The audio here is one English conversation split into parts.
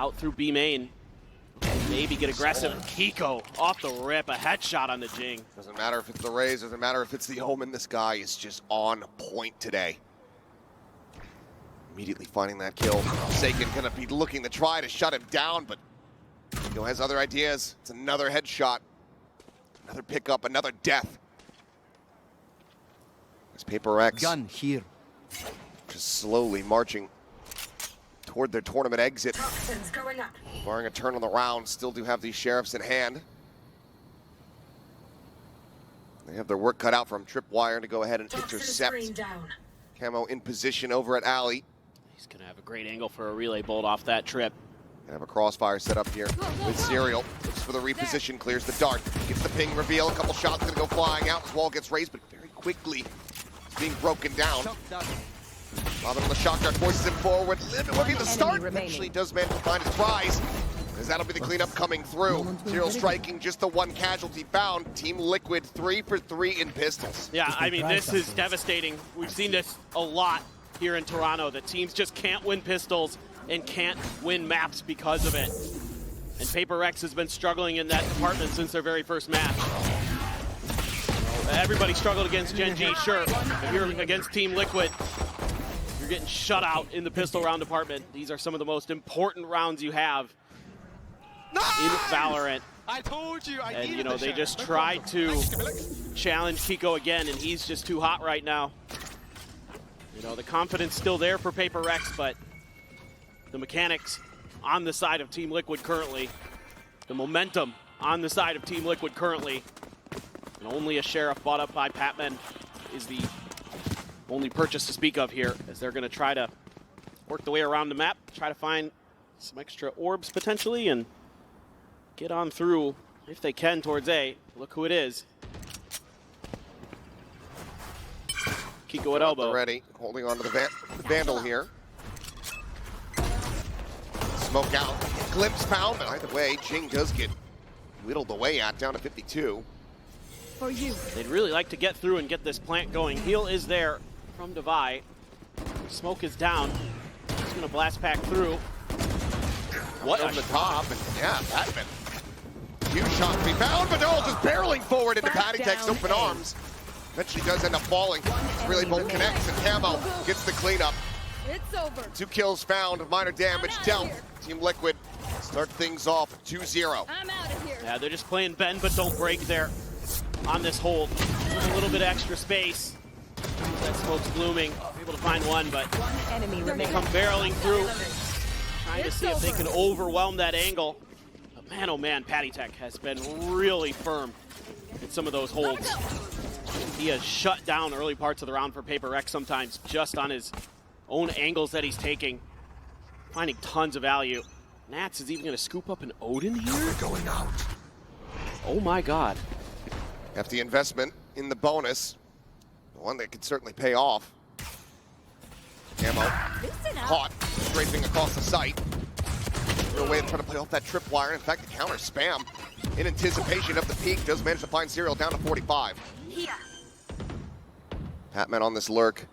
out through B main. Maybe get aggressive. Kiko off the rip, a headshot on the Jing. Doesn't matter if it's the Rays, doesn't matter if it's the Omen. This guy is just on point today. Immediately finding that kill. Sagan gonna be looking to try to shut him down, but Kiko has other ideas. It's another headshot. Another pickup, another death. There's PRX. Gun here. Just slowly marching toward their tournament exit. Going up. Barring a turn on the round, still do have these sheriffs in hand. They have their work cut out from Tripwire to go ahead and intercept. Camo in position over at Alley. He's gonna have a great angle for a relay bolt off that trip. Gonna have a crossfire set up here with Serial. Looks for the reposition, clears the dart. Gets the ping reveal, a couple shots gonna go flying out. His wall gets raised, but very quickly being broken down. Robin on the shot dart forces him forward. Limit will be the start. Eventually does manage to find his prize, as that'll be the cleanup coming through. Serial striking just the one casualty found. Team Liquid 3 for 3 in pistols. Yeah, I mean, this is devastating. We've seen this a lot here in Toronto. The teams just can't win pistols and can't win maps because of it. And PRX has been struggling in that department since their very first match. Everybody struggled against Gen G, sure. If you're against Team Liquid, you're getting shut out in the pistol round department. These are some of the most important rounds you have in Valorant. I told you. And you know, they just tried to challenge Kiko again, and he's just too hot right now. You know, the confidence still there for PRX, but the mechanics on the side of Team Liquid currently, the momentum on the side of Team Liquid currently, and only a sheriff bought up by Patman is the only purchase to speak of here, as they're going to try to work the way around the map, try to find some extra orbs potentially, and get on through, if they can, towards A. Look who it is. Kiko at elbow. Ready, holding on to the Vandal here. Smoke out, glimpse found, but either way, Jing does get whittled away at, down to 52. For you. They'd really like to get through and get this plant going. Heal is there from Devi. Smoke is down. He's gonna blast pack through. What Over the top, and yeah, Batman. Huge shot to be found, but no, just barreling forward into Patty Tech's open arms. Eventually does end up falling. Really bolt connects, and Camo gets the cleanup. It's over. 2 kills found, minor damage dealt. Team Liquid start things off 2-0. I'm out of here. Yeah, they're just playing bend but don't break there on this hold. There's a little bit of extra space. That smoke's blooming. Able to find one, but they come barreling through, trying to see if they can overwhelm that angle. But man, oh man, Patty Tech has been really firm in some of those holds. He has shut down early parts of the round for PRX sometimes just on his own angles that he's taking, finding tons of value. Nats is even going to scoop up an Odin here? Going out. Oh my god. Hefty investment in the bonus. One that could certainly pay off. Camo caught, strafing across the site. No way of trying to play off that tripwire. In fact, the counter spam in anticipation of the peak does manage to find Serial down to 45. Patman on this lurk.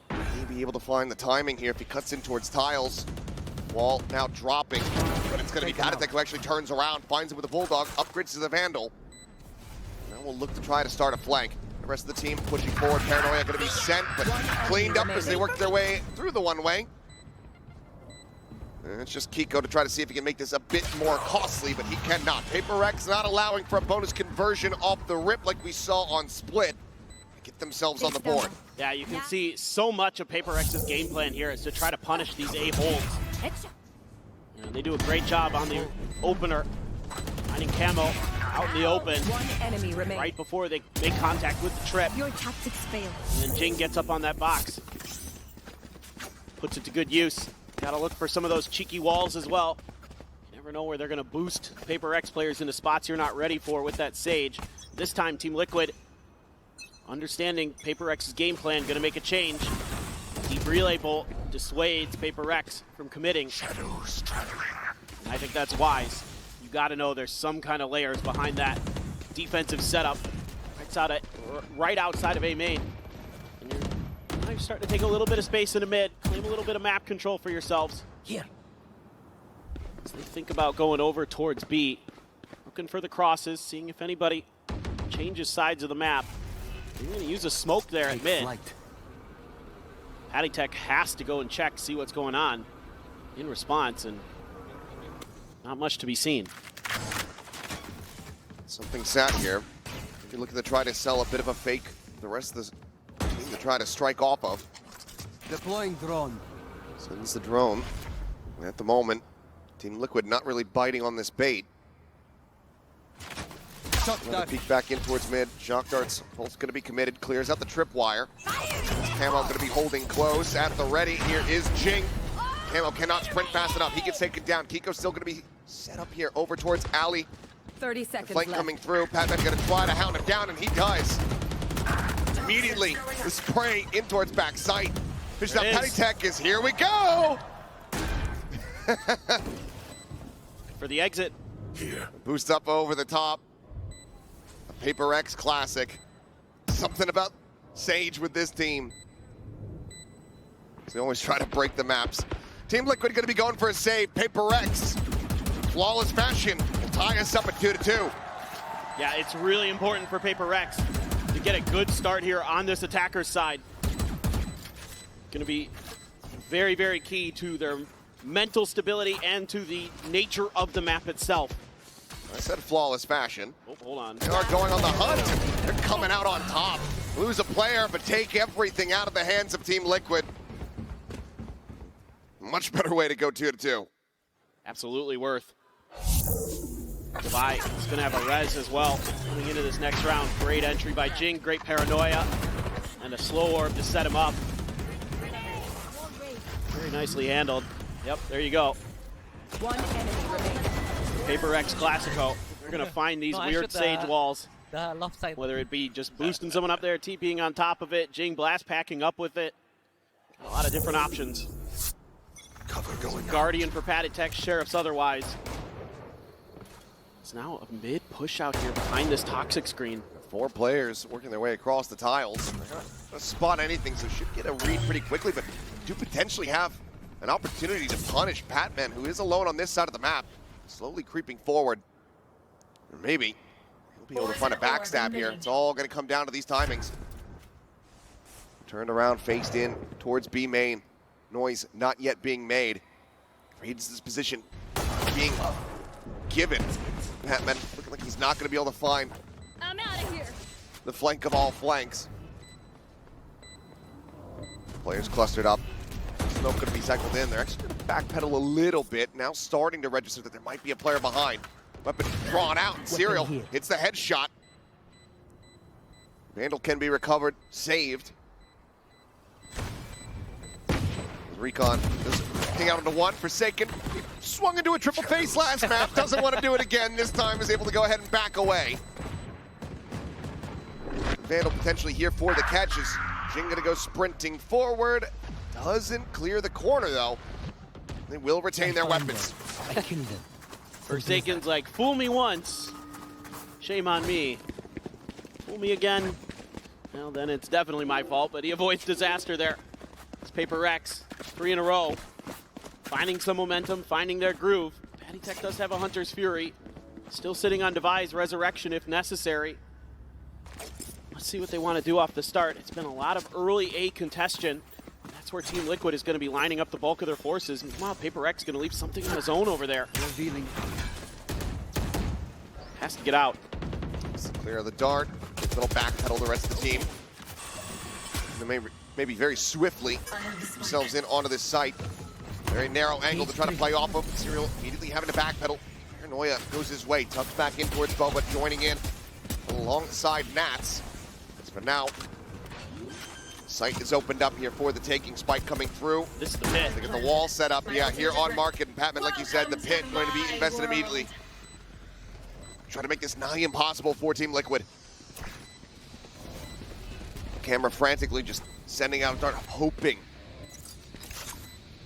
May be able to find the timing here if he cuts in towards tiles. Wall now dropping, but it's going to be Patty Tech who actually turns around, finds him with a Bulldog, upgrades to the Vandal. Now we'll look to try to start a flank. The rest of the team pushing forward. Paranoia going to be sent, but cleaned up as they work their way through the one-way. And it's just Kiko to try to see if he can make this a bit more costly, but he cannot. PRX not allowing for a bonus conversion off the rip like we saw on Split. Get themselves on the board. Yeah, you can see so much of PRX's game plan here is to try to punish these A holds. And they do a great job on the opener, finding Camo out in the open right before they make contact with the trip. Your tactics fail. And then Jing gets up on that box, puts it to good use. Gotta look for some of those cheeky walls as well. You never know where they're gonna boost PRX players into spots you're not ready for with that Sage. This time, Team Liquid, understanding PRX's game plan, gonna make a change. Deep relay bolt dissuades PRX from committing. Shadows traveling. I think that's wise. You gotta know there's some kind of layers behind that defensive setup. Right outside of A main. And you're starting to take a little bit of space in the mid, claim a little bit of map control for yourselves. Here. as they think about going over towards B. Looking for the crosses, seeing if anybody changes sides of the map. They're going to use a smoke there at mid. Patty Tech has to go and check, see what's going on in response, and not much to be seen. Something sat here. If you're looking to try to sell a bit of a fake, the rest of the team to try to strike off of. Deploying drone. Sends the drone. And at the moment, Team Liquid not really biting on this bait. Another peek back in towards mid. Shock darts, both going to be committed. Clears out the tripwire. Camo going to be holding close at the ready. Here is Jing. Camo cannot sprint fast enough. He gets taken down. Kiko's still going to be set up here over towards Ali. 30 seconds Flank left. coming through. Patman's going to try to hound him down, and he does. Immediately, the spray in towards backside. Fish out Patty Tech is here we go! For the exit. Boost up over the top. A PRX classic. Something about Sage with this team. They always try to break the maps. Team Liquid going to be going for a save. PRX, flawless fashion, will tie us up at 2-2. Yeah, it's really important for PRX to get a good start here on this attacker's side. Going to be very, very key to their mental stability and to the nature of the map itself. I said flawless fashion. Oh, hold on. They are going on the hunt. They're coming out on top. Lose a player, but take everything out of the hands of Team Liquid. Much better way to go 2-2. Absolutely worth. Devi is going to have a res as well coming into this next round. Great entry by Jing, great paranoia, and a slow orb to set him up. Very nicely handled. Yep, there you go. One enemy remaining. PRX Classico. They're going to find these weird Sage walls. The left side. Whether it be just boosting someone up there, TPing on top of it, Jing blast packing up with it. A lot of different options. Cover going Guardian for Patty Tech, Sheriffs otherwise. It's now a mid push out here behind this toxic screen. 4 players working their way across the tiles. They're not gonna spot anything, so should get a read pretty quickly, but do potentially have an opportunity to punish Patman, who is alone on this side of the map, slowly creeping forward. Or maybe he'll be able to find a backstab here. It's all going to come down to these timings. Turned around, faced in towards B main. Noise not yet being made. Reads this position being given. Patman looking like he's not going to be able to find I'm out of here. the flank of all flanks. Players clustered up. Smoke going to be cycled in. They're actually going to backpedal a little bit. Now starting to register that there might be a player behind. Weapon drawn out. Serial hits the headshot. Vandal can be recovered, saved. Recon just hang out into one. Forsaken he swung into a triple face last map. Doesn't want to do it again. This time is able to go ahead and back away. Vandal potentially here for the catches. Jing gonna go sprinting forward. Doesn't clear the corner though. They will retain their weapons. I killed them. Forsaken's like, fool me once, shame on me. Fool me again, well then it's definitely my fault, but he avoids disaster there. It's PRX, 3 in a row. Finding some momentum, finding their groove. Patty Tech does have a Hunter's Fury. Still sitting on Devi's Resurrection if necessary. Let's see what they want to do off the start. It's been a lot of early A congestion. That's where Team Liquid is going to be lining up the bulk of their forces. Meanwhile, PRX is going to leave something on his own over there. Revealing. Has to get out. Clear the dart. Little backpedal the rest of the team. They maybe very swiftly themselves in onto this site. Very narrow angle to try to play off of. Serial immediately having to backpedal. Paranoia goes his way. Tucks back in towards Boba, joining in alongside Nats. As for now, site is opened up here for the taking. Spike coming through. This is the pit. They get the wall set up. Yeah, here on market. And Patman, like you said, the pit going to be invested immediately. Trying to make this nigh impossible for Team Liquid. Camera frantically just sending out a dart, hoping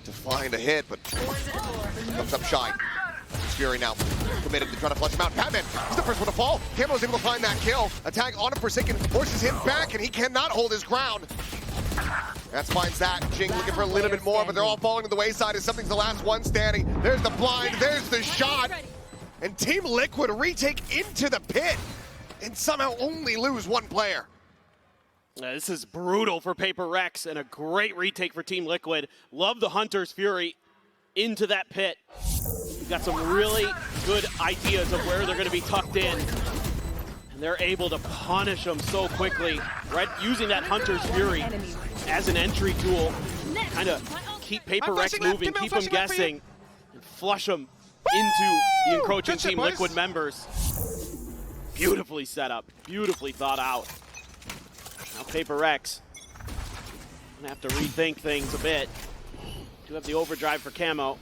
to find a hit, but comes up shy. Fury now committed to try to flush him out. Patman, he's the first one to fall. Camo's able to find that kill. Attack on a Forsaken, forces him back, and he cannot hold his ground. That's finds that. Jing looking for a little bit more, but they're all falling to the wayside as something's the last one standing. There's the blind, there's the shot. And Team Liquid retake into the pit and somehow only lose one player. This is brutal for PRX and a great retake for Team Liquid. Love the Hunter's Fury into that pit. We've got some really good ideas of where they're going to be tucked in. And they're able to punish them so quickly, right? Using that Hunter's Fury as an entry tool, kind of keep PRX moving, keep them guessing, and flush them into the encroaching Team Liquid members. Beautifully set up, beautifully thought out. Now PRX gonna have to rethink things a bit. Do have the overdrive for Camo.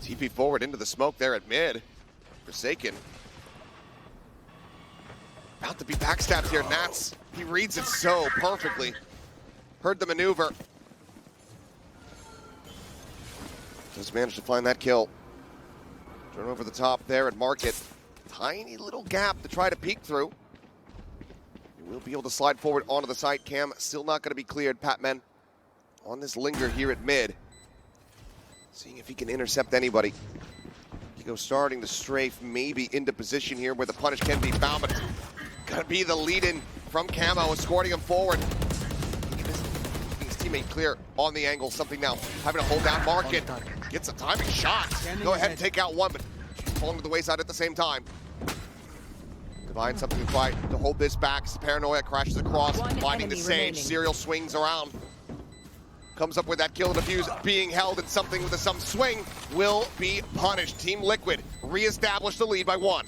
TP forward into the smoke there at mid. Forsaken. About to be backstabbed here. Nats, he reads it so perfectly. Heard the maneuver. Just managed to find that kill. Turn over the top there at Market. Tiny little gap to try to peek through. He will be able to slide forward onto the site. Cam still not going to be cleared. Patman on this linger here at mid. Seeing if he can intercept anybody. Kiko starting to strafe maybe into position here where the punish can be found, but gonna be the lead-in from Camo, escorting him forward. His teammate clear on the angle. Something now having to hold down Market. Gets a timing shot. Go ahead and take out one, but falling to the wayside at the same time. Divine something to fight to hold this back. Paranoia crashes across, finding the Sage. Serial swings around. Comes up with that kill and defuse, being held, and something with some swing will be punished. Team Liquid reestablish the lead by 1.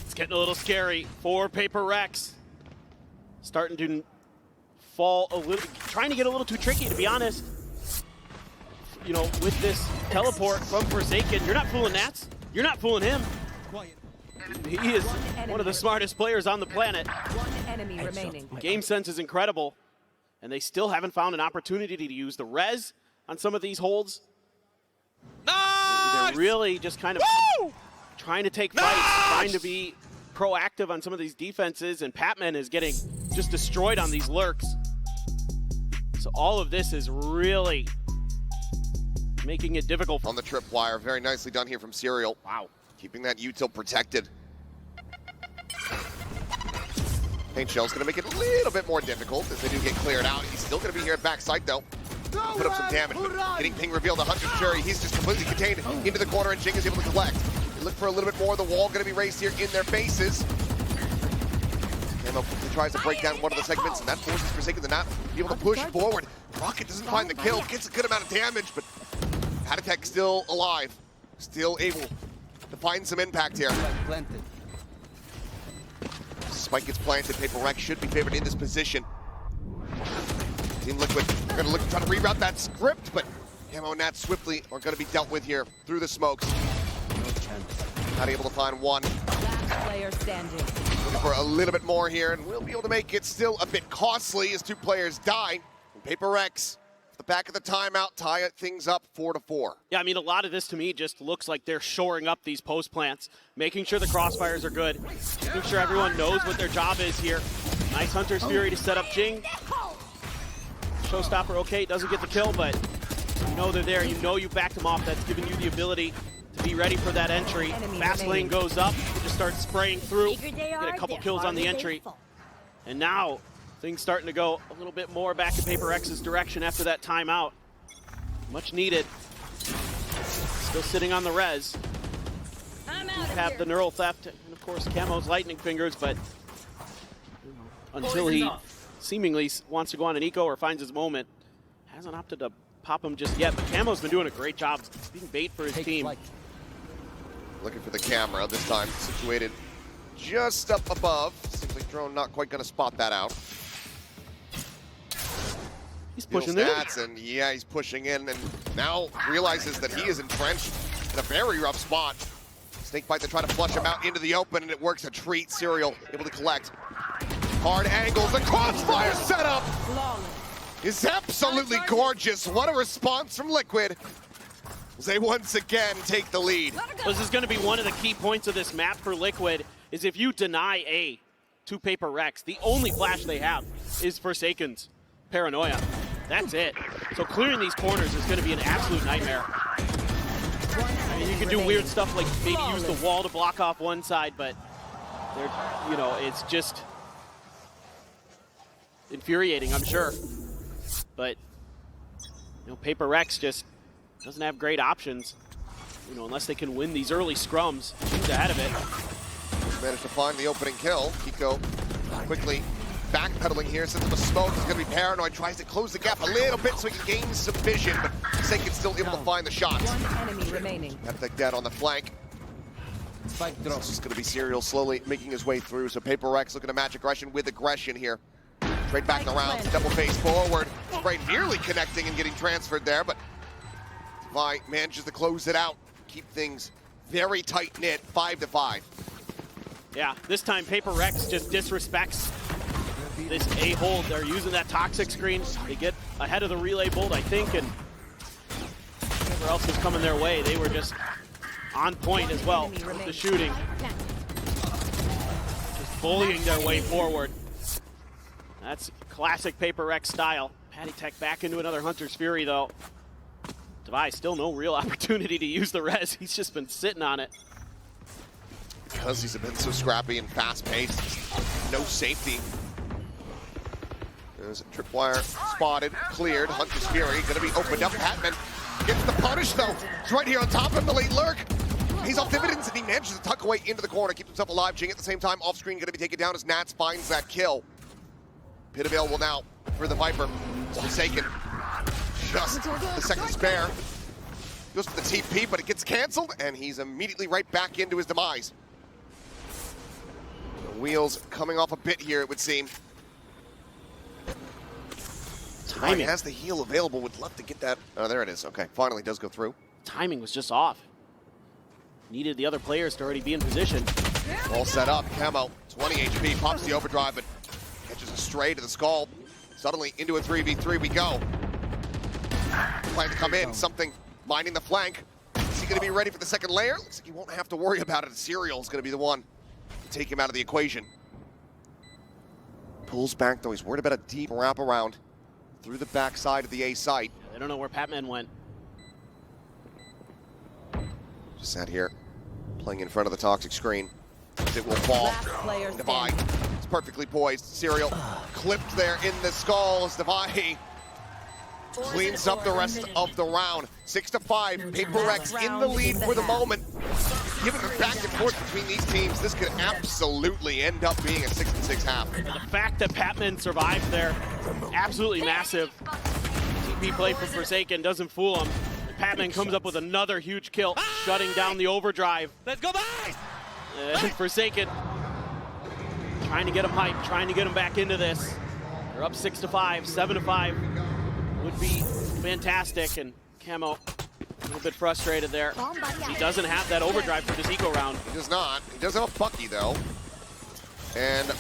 It's getting a little scary for PRX. Starting to fall a little, trying to get a little too tricky, to be honest. You know, with this teleport from Forsaken, you're not fooling Nats. You're not fooling him. He is one of the smartest players on the planet. One enemy remaining. Game sense is incredible. And they still haven't found an opportunity to use the res on some of these holds. They're really just kind of trying to take fights, trying to be proactive on some of these defenses, and Patman is getting just destroyed on these lurks. So all of this is really making it difficult. On the tripwire, very nicely done here from Serial. Wow, keeping that util protected. Paint Shell's gonna make it a little bit more difficult as they do get cleared out. He's still gonna be here at backside though. Put up some damage, but getting ping revealed to Hunter's Fury. He's just completely contained into the corner, and Jing is able to collect. They look for a little bit more. The wall gonna be raised here in their faces. Camo quickly tries to break down one of the segments, and that forces Forsaken to not be able to push forward. Rocket doesn't find the kill, gets a good amount of damage, but Haditech still alive, still able to find some impact here. Planted. Spike gets planted. PRX should be favored in this position. Team Liquid are going to look to try to reroute that script, but Camo and Nat swiftly are going to be dealt with here through the smokes. Not able to find one. Last player standing. Looking for a little bit more here, and we'll be able to make it still a bit costly as 2 players die. And PRX, at the back of the timeout, tie things up 4-4. Yeah, I mean, a lot of this to me just looks like they're shoring up these post plants, making sure the crossfires are good, making sure everyone knows what their job is here. Nice Hunter's Fury to set up Jing. Showstopper, okay, doesn't get the kill, but you know they're there. You know you backed them off. That's giving you the ability to be ready for that entry. Fast lane goes up, just starts spraying through, get a couple kills on the entry. And now, things starting to go a little bit more back in PRX's direction after that timeout. Much needed. Still sitting on the res. Have the neural theft, and of course Camo's lightning fingers, but until he seemingly wants to go on an eco or finds his moment, hasn't opted to pop him just yet. But Camo's been doing a great job being bait for his team. Looking for the camera, this time situated just up above. Seems like Drone not quite going to spot that out. He's pushing in. And yeah, he's pushing in, and now realizes that he is entrenched in a very rough spot. Snakebite to try to flush him out into the open, and it works a treat. Serial able to collect. Hard angles, the crossfire setup is absolutely gorgeous. What a response from Liquid. They once again take the lead. This is going to be one of the key points of this map for Liquid, is if you deny A to PRX, the only flash they have is Forsaken's paranoia. That's it. So clearing these corners is going to be an absolute nightmare. I mean, you can do weird stuff like maybe use the wall to block off one side, but they're, you know, it's just infuriating, I'm sure. But you know, PRX just doesn't have great options, you know, unless they can win these early scrums. He's ahead of it. Managed to find the opening kill. Kiko quickly backpedaling here, sets up a smoke. He's going to be paranoid, tries to close the gap a little bit so he can gain some vision, but Forsaken's still able to find the shots. One enemy remaining. Epic dead on the flank. Spike drop. This is going to be Serial slowly making his way through, so PRX looking to match aggression with aggression here. Straight back around, double face forward. Spray nearly connecting and getting transferred there, but Vi manages to close it out. Keep things very tight-knit, 5-5. Yeah, this time PRX just disrespects this a-hole. They're using that toxic screen. They get ahead of the relay bolt, I think, and whatever else was coming their way, they were just on point as well with the shooting. Just bullying their way forward. That's classic PRX style. Patty Tech back into another Hunter's Fury, though. Devi still no real opportunity to use the res. He's just been sitting on it. Because he's been so scrappy and fast-paced, no safety. There's a tripwire spotted, cleared. Hunter's Fury gonna be opened up. Hatman gets the punish though. He's right here on top of the late lurk. He's off dividends and he manages to tuck away into the corner, keeps himself alive. Jing at the same time, off screen gonna be taken down as Nats finds that kill. Pit available now for the Viper. Forsaken. Just the second spare. Goes for the TP, but it gets canceled and he's immediately right back into his demise. The wheels coming off a bit here, it would seem. Timing has the heal available. Would love to get that. Oh, there it is. Okay, finally does go through. Timing was just off. Needed the other players to already be in position. All set up. Camo, 20 HP, pops the overdrive, but catches a stray to the skull. Suddenly into a 3v3 we go. Plan to come in. Something minding the flank. Is he going to be ready for the second layer? Looks like he won't have to worry about it. Serial is going to be the one to take him out of the equation. Pulls back though. He's worried about a deep wraparound through the backside of the A site. They don't know where Patman went. Just sat here, playing in front of the toxic screen. It will fall. Last player Devi, standing. it's perfectly poised. Serial clipped there in the skull as Devi cleans up the rest of the round. 6-5, PRX in the lead for the moment. Given the back and forth between these teams, this could absolutely end up being a 6-6 half. The fact that Patman survived there, absolutely massive. TP play for Forsaken doesn't fool him. Patman comes up with another huge kill, shutting down the overdrive. Let's go back! And Forsaken trying to get him hyped, trying to get him back into this. They're up 6-5, 7-5 would be fantastic. And Camo a little bit frustrated there. He doesn't have that overdrive for this eco round. He does not. He does have a Bucky though. And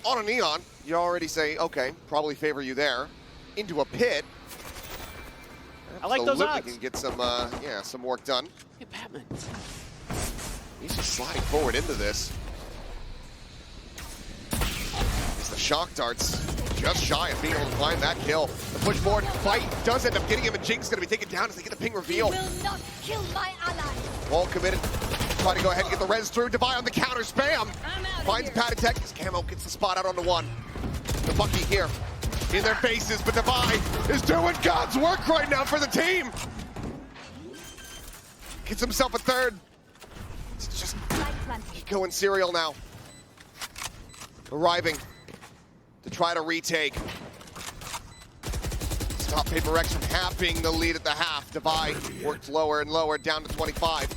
on a Neon, you already say, okay, probably favor you there. Into a pit. I like those odds. Can get some, yeah, some work done. Look at Patman. He's just sliding forward into this. As the shock darts just shy of being able to find that kill. The push forward fight does end up getting him, and Jinx going to be taken down as they get the ping reveal. Will not kill my ally. Wall committed. Trying to go ahead and get the res through. Devi on the counter spam. Finds Patty as Camo gets the spot out onto one. The Bucky here in their faces, but Devi is doing God's work right now for the team. Gets himself a third. It's just Kiko and Serial now. Arriving to try to retake. Stop PRX from halving the lead at the half. Devi worked lower and lower, down to 25.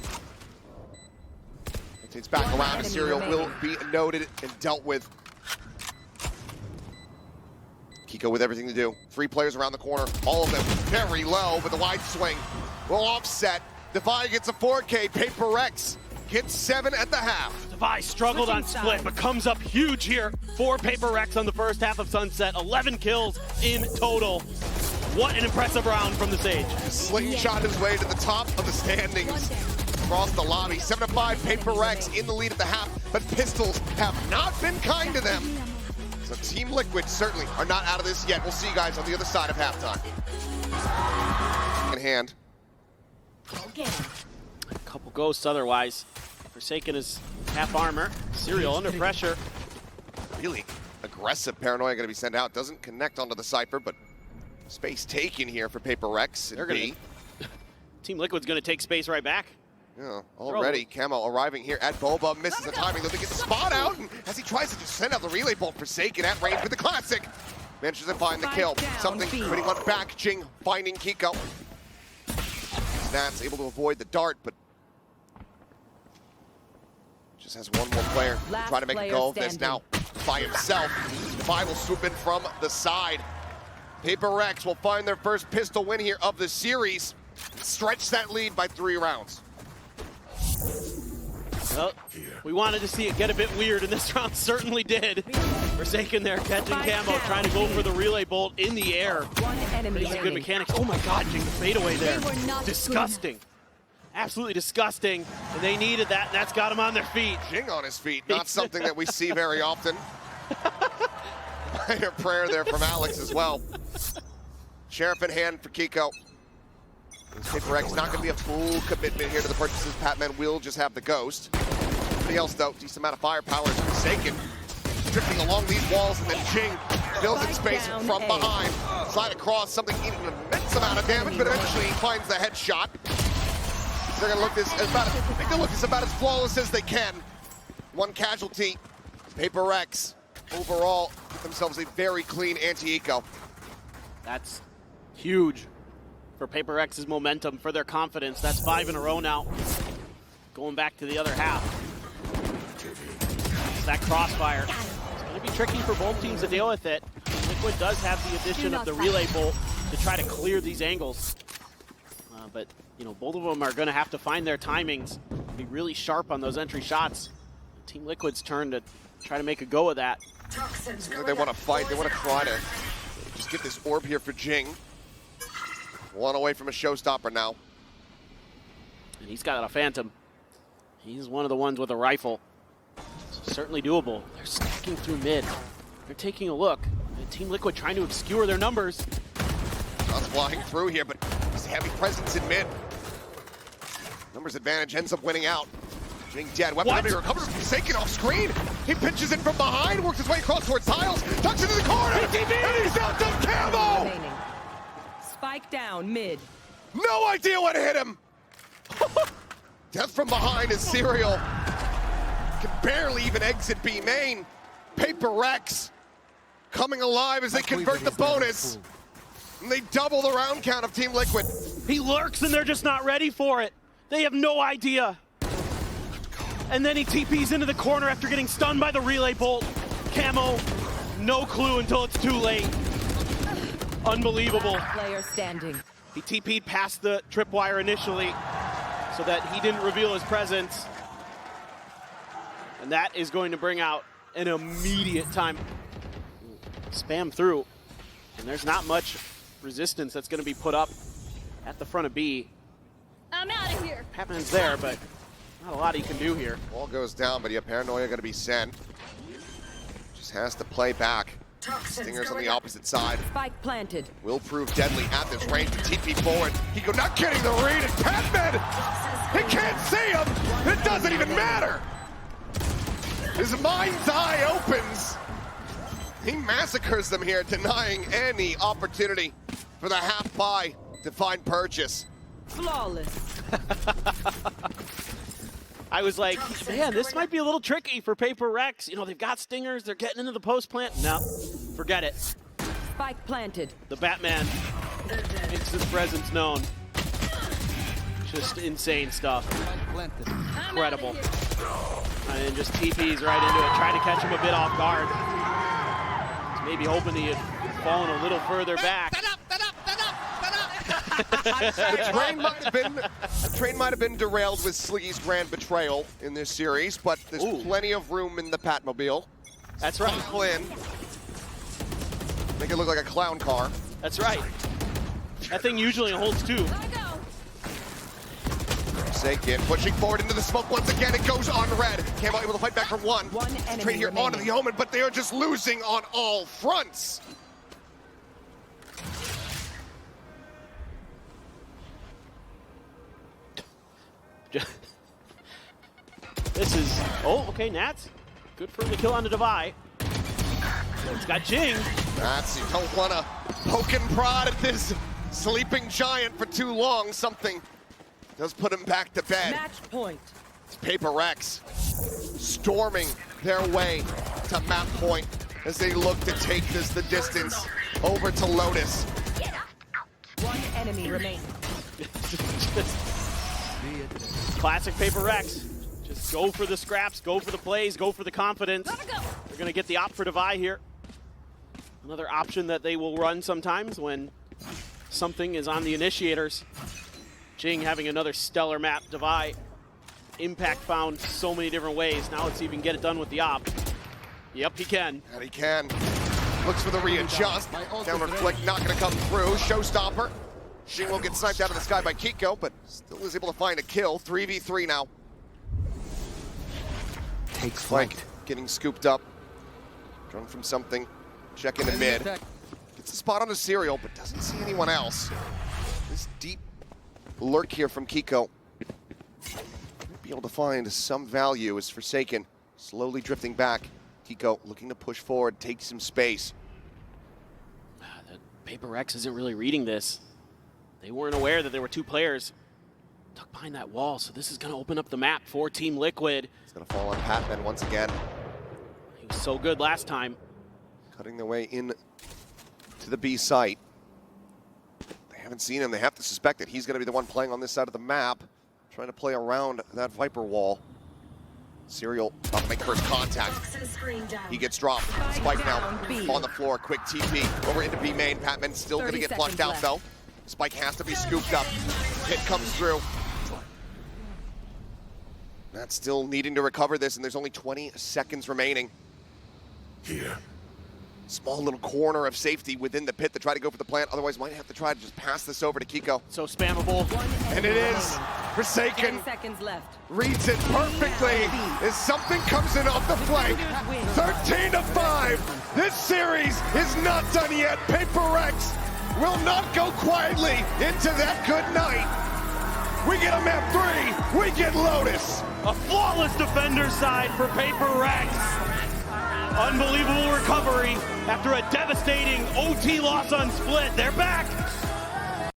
It's back around, and Serial will be noted and dealt with. Kiko with everything to do. 3 players around the corner, all of them very low, but the wide swing will offset. Devi gets a 4K, PRX hits 7 at the half. Devi struggled on split, but comes up huge here for PRX on the first half of Sunset. 11 kills in total. What an impressive round from the Sage. Slingshot his way to the top of the standings across the lobby. 7-5, PRX in the lead at the half, but pistols have not been kind to them. So Team Liquid certainly are not out of this yet. We'll see you guys on the other side of halftime. In hand. A couple ghosts otherwise. Forsaken is half armor. Serial under pressure. Really aggressive Paranoia going to be sent out. Doesn't connect onto the Cypher, but space taken here for PRX. They're gonna, Team Liquid's going to take space right back. Yeah, already Camo arriving here at Boba, misses the timing, though they get the spot out, and as he tries to just send out the relay bolt, Forsaken at range with the classic. Manages to find the kill. Something pretty much back, Jing finding Kiko. Snats able to avoid the dart, but just has one more player trying to make a go of this now by himself. Defy will swoop in from the side. PRX will find their first pistol win here of the series. Stretch that lead by 3 rounds. Well, we wanted to see it get a bit weird, and this round certainly did. Forsaken there, catching Camo, trying to go for the relay bolt in the air. One enemy Pretty good mechanics. Oh my God, Jing, the fadeaway there. Disgusting. Absolutely disgusting. And they needed that, and that's got them on their feet. Jing on his feet, not something that we see very often. Minor prayer there from Alex as well. Sheriff in hand for Kiko. PRX not going to be a full commitment here to the purchases. Patman will just have the ghost. Everybody else, though, decent amount of firepower is Forsaken. Drifting along these walls, and then Jing builds in space from behind. Slide across, something eating an immense amount of damage, but eventually he finds the headshot. They're going to look make the look about as flawless as they can. One casualty. PRX overall get themselves a very clean anti-eco. That's huge for PRX's momentum, for their confidence. That's 5 in a row now. Going back to the other half. It's that crossfire. It's going to be tricky for both teams to deal with it. Liquid does have the addition of the relay bolt to try to clear these angles. But, you know, both of them are going to have to find their timings, be really sharp on those entry shots. Team Liquid's turn to try to make a go of that. They want to fight. They want to try to just get this orb here for Jing. One away from a showstopper now. And he's got a Phantom. He's one of the ones with a rifle. So certainly doable. They're stacking through mid. They're taking a look. And Team Liquid trying to obscure their numbers. Shots flying through here, but just heavy presence in mid. Numbers advantage ends up winning out. Jing dead. Weapon under recovers from Forsaken off screen. He pinches in from behind, works his way across towards tiles, tucks into the corner, and he's out to Camo! Remaining. Spike down mid. No idea what hit him! Death from behind is Serial. Can barely even exit B main. PRX coming alive as they convert the bonus. And they double the round count of Team Liquid. He lurks and they're just not ready for it. They have no idea. And then he TPs into the corner after getting stunned by the relay bolt. Camo, no clue until it's too late. Unbelievable. Last player standing. He TP'd past the tripwire initially so that he didn't reveal his presence. And that is going to bring out an immediate time. Spam through. And there's not much resistance that's going to be put up at the front of B. I'm out of here. Patman's there, but not a lot he can do here. Ball goes down, but yeah, Paranoia going to be sent. Just has to play back. Stingers on the opposite side. Spike planted. Will prove deadly at this range. TP forward. Kiko not getting the read, and Patman! He can't see him! It doesn't even matter! His mind's eye opens. He massacres them here, denying any opportunity for the half buy to find purchase. Flawless. I was like, man, this might be a little tricky for PRX. You know, they've got stingers, they're getting into the post plant. No, forget it. Spike planted. The Batman makes his presence known. Just insane stuff. Incredible. And just TPs right into it, trying to catch him a bit off guard. Maybe hoping he had fallen a little further back. The train might have been derailed with Sliggy's grand betrayal in this series, but there's plenty of room in the Patmobile. That's right. Flynn. Make it look like a clown car. That's right. That thing usually holds two. Forsaken pushing forward into the smoke once again. It goes on red. Camo able to fight back from one. One enemy Trade here onto remaining. the Omen, but they are just losing on all fronts. This is, oh, okay, Nats. Good for him to kill on the Divide. He's got Jing. Nats, you don't want to poke and prod at this sleeping giant for too long. Something does put him back to bed. Match point. It's PRX storming their way to map point as they look to take this the distance over to Lotus. One enemy remaining. Classic PRX. Just go for the scraps, go for the plays, go for the confidence. They're going to get the op for Divide here. Another option that they will run sometimes when something is on the initiators. Jing having another stellar map. Divide. Impact found so many different ways. Now let's see if he can get it done with the op. Yep, he can. And he can. Looks for the readjust. Downward flick not going to come through. Showstopper. Jing will get sniped out of the sky by Kiko, but still is able to find a kill. 3v3 now. Takes Flank flight. getting scooped up. Drone from something. Check into mid. Gets a spot on the serial, but doesn't see anyone else. This deep lurk here from Kiko. Might be able to find some value as Forsaken slowly drifting back. Kiko looking to push forward, take some space. The PRX isn't really reading this. They weren't aware that there were two players tucked behind that wall, so this is going to open up the map for Team Liquid. It's going to fall on Patman once again. He was so good last time. Cutting their way in to the B site. They haven't seen him. They have to suspect that he's going to be the one playing on this side of the map, trying to play around that Viper wall. Serial about to make first contact. He gets dropped. Spike now on the floor. Quick TP over into B main. Patman still going to get flushed out though. Spike has to be scooped up. Hit comes through. That's still needing to recover this, and there's only 20 seconds remaining. Here. Small little corner of safety within the pit to try to go for the plant. Otherwise, might have to try to just pass this over to Kiko. So spammable. And it is. Forsaken 10 seconds left. reads it perfectly as something comes in off the flank. 13-5. This series is not done yet. PRX will not go quietly into that good night. We get a map 3. We get Lotus. A flawless defender side for PRX. Unbelievable recovery after a devastating OT loss on Split. They're back.